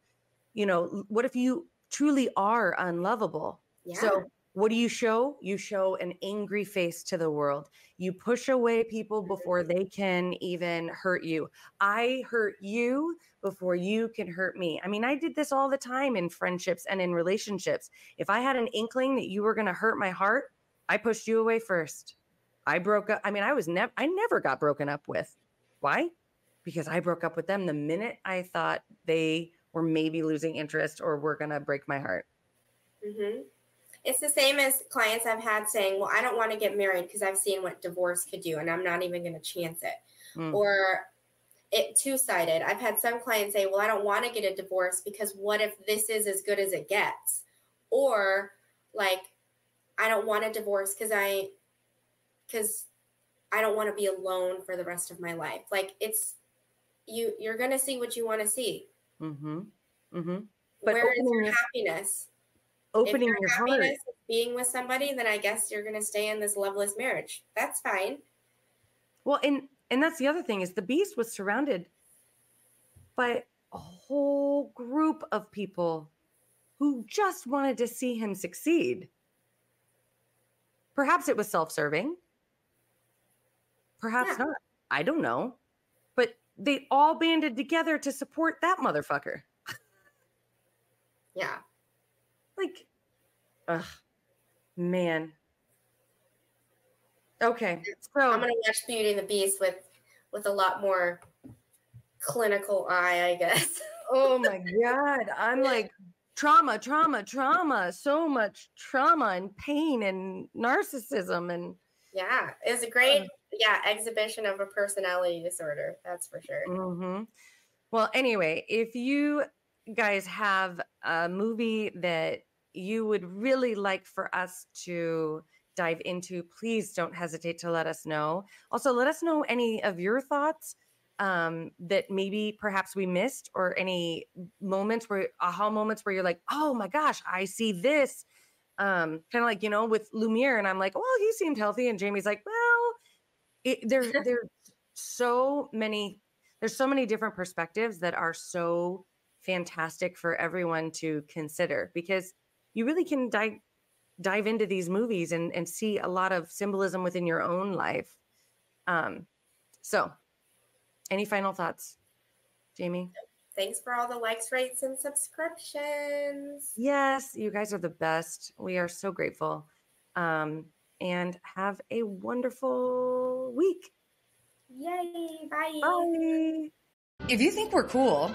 what if you truly are unlovable? Yeah. So what do you show? You show an angry face to the world. You push away people before they can even hurt you. I hurt you before you can hurt me. I mean, I did this all the time in friendships and in relationships. If I had an inkling that you were going to hurt my heart, I pushed you away first. I broke up. I mean, I never got broken up with. Why? Because I broke up with them the minute I thought they were maybe losing interest or were going to break my heart. Mm-hmm. It's the same as clients I've had saying, well, I don't want to get married because I've seen what divorce could do and I'm not even going to chance it. Or it two-sided. I've had some clients say, well, I don't want to get a divorce because what if this is as good as it gets? Or like, I don't want a divorce because I don't want to be alone for the rest of my life. Like you're going to see what you want to see. Mm-hmm. Mm-hmm. But where is your happiness? Opening your heart. Is being with somebody, then I guess you're going to stay in this loveless marriage. That's fine. Well, and that's the other thing is the Beast was surrounded by a whole group of people who just wanted to see him succeed. Perhaps it was self-serving. Perhaps not. I don't know. But they all banded together to support that motherfucker. Yeah. Like, ugh, man. Okay. So I'm going to watch Beauty and the Beast with a lot more clinical eye, I guess. Oh my God. I'm like, trauma, so much trauma and pain and narcissism. And yeah, it's a great, exhibition of a personality disorder. That's for sure. Mm-hmm. Well, anyway, if you guys have a movie that you would really like for us to dive into, please don't hesitate to let us know. Also, let us know any of your thoughts that maybe perhaps we missed, or any aha moments where you're like, oh my gosh, I see this. Kind of like, with Lumiere, and I'm like, well, he seemed healthy. And Jamie's like, well, there's so many different perspectives that are so fantastic for everyone to consider, because you really can dive into these movies and see a lot of symbolism within your own life. So any final thoughts, Jamie? Thanks for all the likes, rates, and subscriptions. Yes, you guys are the best. We are so grateful. And have a wonderful week. Yay. Bye. Bye. If you think we're cool,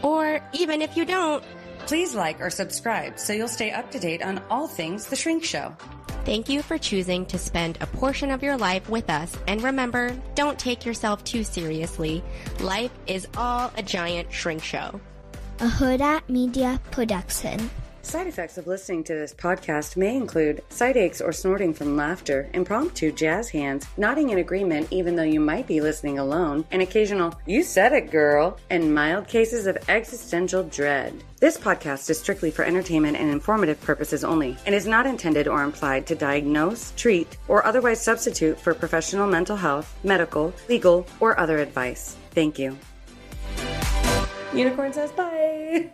or even if you don't, please like or subscribe so you'll stay up to date on all things The Shrink Show. Thank you for choosing to spend a portion of your life with us. And remember, don't take yourself too seriously. Life is all a giant shrink show. A Huda Media Production. Side effects of listening to this podcast may include side aches or snorting from laughter, impromptu jazz hands, nodding in agreement even though you might be listening alone, an occasional "you said it, girl," and mild cases of existential dread. This podcast is strictly for entertainment and informative purposes only, and is not intended or implied to diagnose, treat, or otherwise substitute for professional mental health, medical, legal, or other advice. Thank you. Unicorn says bye.